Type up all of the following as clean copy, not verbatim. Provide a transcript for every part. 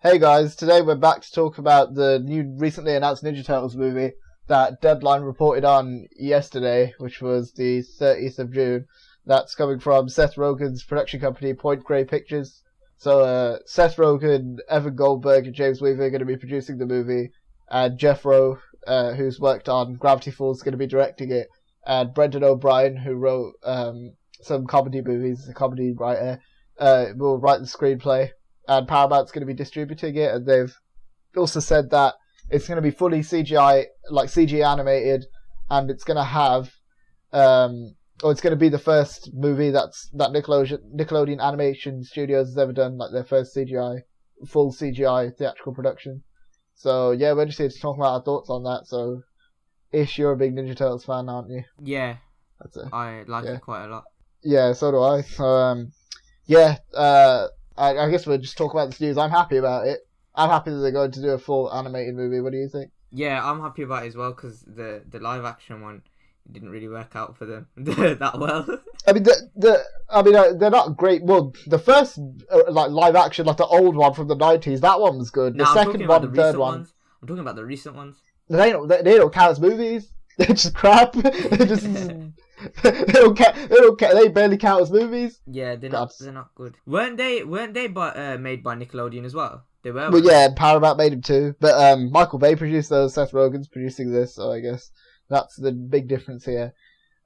Hey guys, today we're back to talk about the new recently announced Ninja Turtles movie that Deadline reported on yesterday, which was the 30th of June. That's coming from Seth Rogen's production company, Point Grey Pictures. So Seth Rogen, Evan Goldberg, and James Weaver are going to be producing the movie, and Jeff Rowe, who's worked on Gravity Falls, is going to be directing it, and Brendan O'Brien, who wrote some comedy movies, a comedy writer, will write the screenplay. And Paramount's going to be distributing it, and they've also said that it's going to be fully CGI, like CG animated, and it's going to have, or it's going to be the first movie that Nickelodeon Animation Studios has ever done, like their first full CGI theatrical production. So yeah, we're just here to talk about our thoughts on that. So, Ish, you're a big Ninja Turtles fan, aren't you? Yeah, I like it quite a lot. Yeah, so do I. So I guess we'll just talk about this news. I'm happy about it. I'm happy that they're going to do a full animated movie. What do you think? Yeah, I'm happy about it as well, because the live action one didn't really work out for them that well. I mean, they're not great. Well, the first live action, like the old one from the 90s, that one was good. The second one, the third one. I'm talking about the recent ones. They don't count as movies. They're just crap. They're just. They don't count. They barely count as movies. Yeah, they're not good. Weren't they made by Nickelodeon as well? They were. Well, yeah, Paramount made them too. But Michael Bay produced those. Seth Rogen's producing this, so I guess that's the big difference here.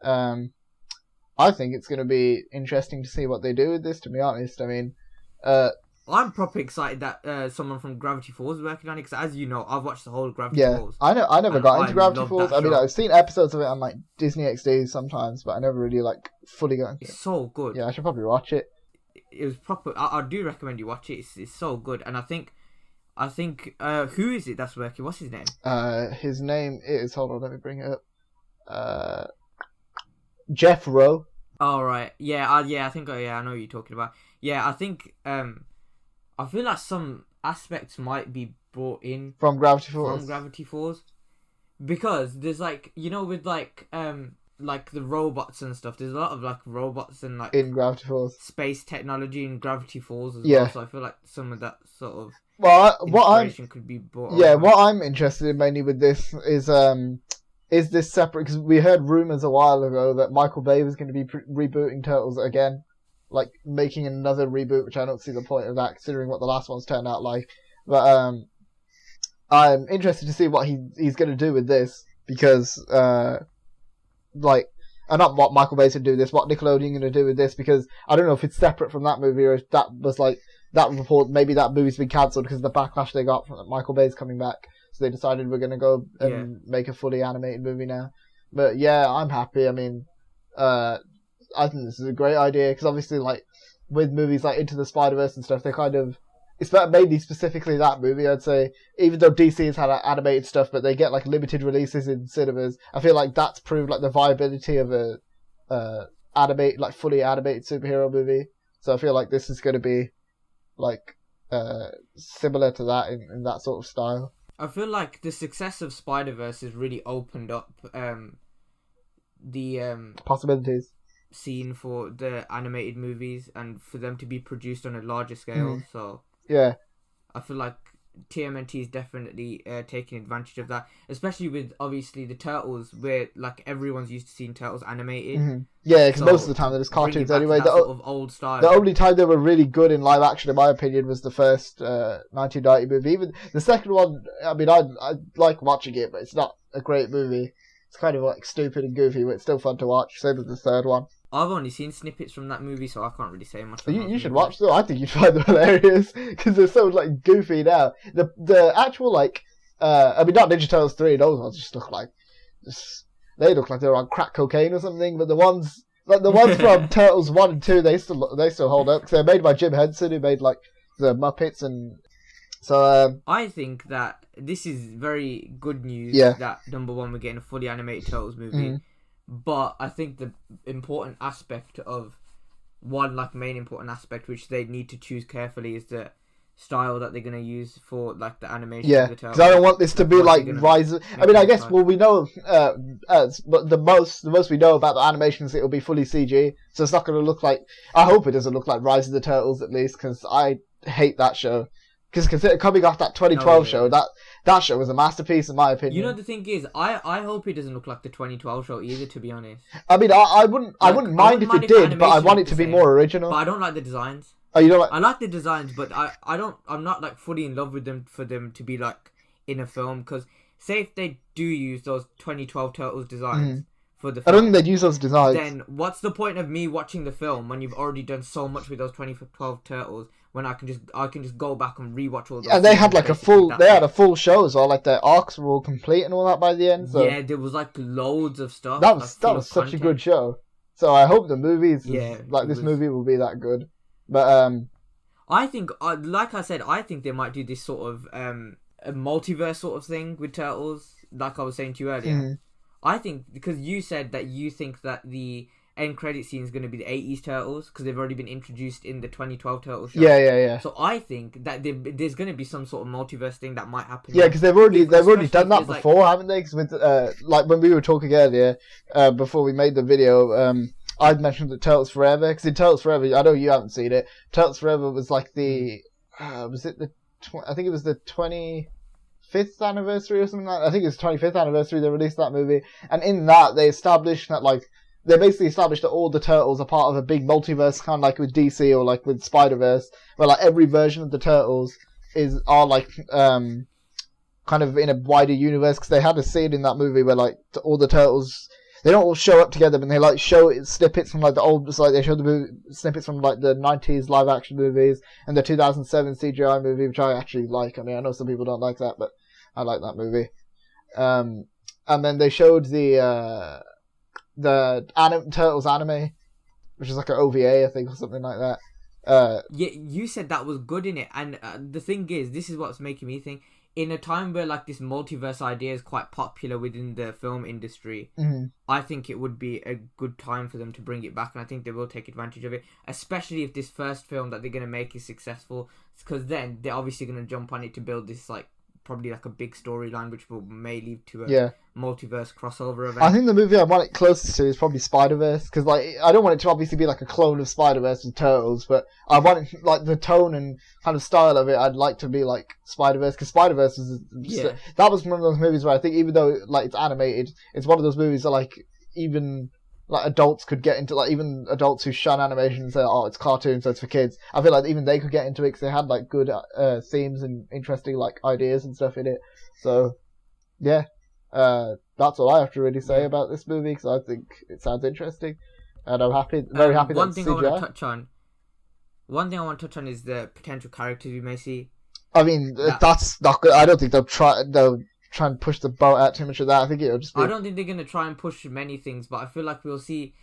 I think it's going to be interesting to see what they do with this. To be honest, I mean, I'm proper excited that someone from Gravity Falls is working on it, because as you know, I've watched the whole Gravity Falls. I never got into Gravity Falls. I mean, I've seen episodes of it on like Disney XD sometimes, but I never really like fully got into it. It's so good. Yeah, I should probably watch it. It was proper. I do recommend you watch it. It's so good, and I think who is it that's working? What's his name? His name is, hold on, let me bring it up. Jeff Rowe. Oh right, I think I know what you're talking about. Yeah, I think I feel like some aspects might be brought in from Gravity Falls. Because there's like, you know, with like the robots and stuff, there's a lot of like robots and like in Gravity Falls, space technology in Gravity Falls as well. So I feel like some of that sort of inspiration could be brought. Yeah, what I'm interested in mainly with this is this separate, because we heard rumors a while ago that Michael Bay was going to be rebooting Turtles again. Like, making another reboot, which I don't see the point of that, considering what the last one's turned out like. But, I'm interested to see what he's going to do with this, because, not what Michael Bay's going to do with this, what Nickelodeon going to do with this, because I don't know if it's separate from that movie, or if that was, like, that report, maybe that movie's been cancelled because of the backlash they got from Michael Bay's coming back. So they decided we're going to go and make a fully animated movie now. But, yeah, I'm happy. I mean, I think this is a great idea, because obviously, like, with movies like Into the Spider-Verse and stuff, they kind of, it's mainly specifically that movie, I'd say, even though DC has had animated stuff, but they get, like, limited releases in cinemas. I feel like that's proved, like, the viability of a fully animated superhero movie. So I feel like this is going to be, like, similar to that in that sort of style. I feel like the success of Spider-Verse has really opened up the possibilities scene for the animated movies, and for them to be produced on a larger scale. So yeah, I feel like TMNT is definitely taking advantage of that, especially with obviously the Turtles, where like everyone's used to seeing Turtles animated. Yeah, because most of the time they're just cartoons anyway. The sort of old style. The only time they were really good in live action, in my opinion, was the first 1990 movie. Even the second one, I mean, I like watching it, but it's not a great movie. It's kind of like stupid and goofy, but it's still fun to watch. Same as the third one. I've only seen snippets from that movie, so I can't really say much. You should watch them. I think you'd find them hilarious, because they're so like goofy now. The actual like, I mean, not Ninja Turtles 3. Those ones just look like, they look like they're on crack cocaine or something. But the ones from Turtles 1 and 2, they still hold up, because they're made by Jim Henson, who made like the Muppets, and so. I think that this is very good news. Yeah. That number one, we're getting a fully animated Turtles movie. But I think the important aspect of main important aspect, which they need to choose carefully, is the style that they're going to use for like the animation. Yeah, of the Turtles. Because I don't want this to be like Rise. I mean, I guess we know, but the most we know about the animation is it'll be fully CG, so it's not going to look like. I hope it doesn't look like Rise of the Turtles, at least, because I hate that show. Because coming off that 2012 show, that show was a masterpiece in my opinion. You know, the thing is, I hope it doesn't look like the 2012 show either, to be honest. I mean, I wouldn't mind if it did, but I want it to be more original. But I don't like the designs. Oh, you don't like... I like the designs, but I'm not like fully in love with them for them to be like in a film. Because say if they do use those 2012 Turtles designs for the film, I don't think they'd use those designs. Then what's the point of me watching the film when you've already done so much with those 2012 Turtles? When I can just go back and rewatch all those. And they had like a full show as well. Like their arcs were all complete and all that by the end. So yeah, there was like loads of stuff. That was such a good show. So I hope the movies, this movie will be that good. But I think, like I said, I think they might do this sort of a multiverse sort of thing with Turtles. Like I was saying to you earlier, I think because you said that you think that the end credit scene is going to be the 80s Turtles because they've already been introduced in the 2012 Turtles show. Yeah. So I think that there's going to be some sort of multiverse thing that might happen. Yeah, because they've already done that before, haven't they? Because with like when we were talking earlier, before we made the video, I'd mentioned that Turtles Forever, because in Turtles Forever, I know you haven't seen it. Turtles Forever was like the I think it was the 25th anniversary or something like that. I think it was 25th anniversary they released that movie, and in that they established that they basically established that all the Turtles are part of a big multiverse, kind of like with DC or like with Spider-Verse, where like every version of the Turtles are like kind of in a wider universe, because they had a scene in that movie where like all the Turtles, they don't all show up together, but they like show snippets from like the old, like they show the snippets from like the 90s live action movies and the 2007 CGI movie, which I actually like. I mean, I know some people don't like that, but I like that movie. And then they showed the Turtles anime, which is like an OVA, I think, or something like that. Yeah, you said that was good in it, and the thing is, this is what's making me think. In a time where like this multiverse idea is quite popular within the film industry, I think it would be a good time for them to bring it back, and I think they will take advantage of it, especially if this first film that they're going to make is successful, because then they're obviously going to jump on it to build this like probably like a big storyline which may lead to a multiverse crossover event. I think the movie I want it closest to is probably Spider-Verse, because like I don't want it to obviously be like a clone of Spider-Verse and Turtles, but I want it, like the tone and kind of style of it, I'd like to be like Spider-Verse, because Spider-Verse was that was one of those movies where I think even though like it's animated, it's one of those movies that like even like adults could get into, like even adults who shun animation and say, oh, it's cartoon, so it's for kids. I feel like even they could get into it because they had like good themes and interesting like ideas and stuff in it. So yeah, that's all I have to really say about this movie, because I think it sounds interesting, and I'm very happy. One thing I want to touch on is the potential characters we may see. I mean, that's not good. I don't think they'll try and push the boat out too much of that. I think it'll just be... I don't think they're going to try and push many things, but I feel like we'll see...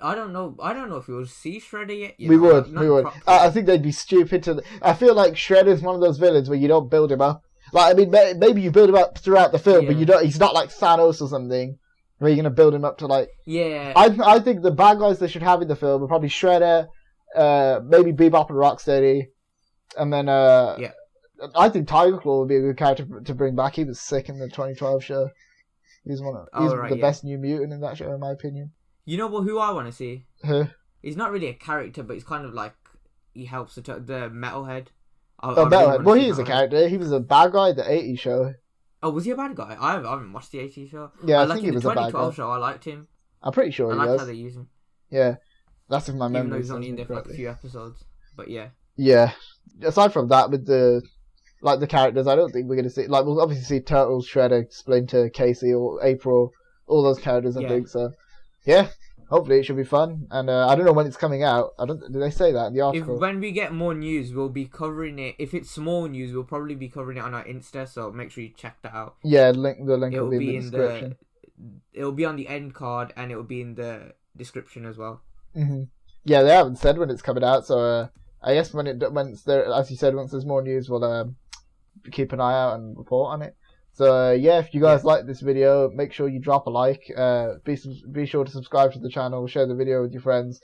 I don't know if we'll see Shredder yet. We would. I think they'd be stupid to... I feel like Shredder's one of those villains where you don't build him up. Like, I mean, maybe you build him up throughout the film, but you don't... He's not like Thanos or something, where you're going to build him up to like... Yeah. I think the bad guys they should have in the film are probably Shredder, maybe Bebop and Rocksteady, and then... I think Tiger Claw would be a good character to bring back. He was sick in the 2012 show. He's the best New Mutant in that show, in my opinion. You know who I want to see? Who? He's not really a character, but he's kind of like he helps the Metalhead. Metalhead. Well, he is a character. He was a bad guy in the 80s show. Oh, was he a bad guy? I haven't watched the 80s show. Yeah, I think he was a bad guy. The 2012 show, I liked him. I'm pretty sure he was. I liked how they use him. Yeah, that's if my memory. Even though he's only in there for like a few episodes, but yeah. Yeah. Aside from that, with the characters, I don't think we're going to see... Like, we'll obviously see Turtles, Shredder, Splinter, Casey, or April, all those characters, I think, so... Yeah, hopefully it should be fun, and I don't know when it's coming out. Did they say that in the article? When we get more news, we'll be covering it. If it's small news, we'll probably be covering it on our Insta, so make sure you check that out. Yeah, the link will be in the description. It'll be on the end card, and it'll be in the description as well. Mm-hmm. Yeah, they haven't said when it's coming out, so I guess when it's there, as you said, once there's more news, we'll... keep an eye out and report on it. So if you guys like this video, make sure you drop a like, be sure to subscribe to the channel, share the video with your friends,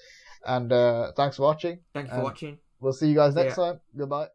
and thanks for watching. Thank you for watching. We'll see you guys next time. Goodbye.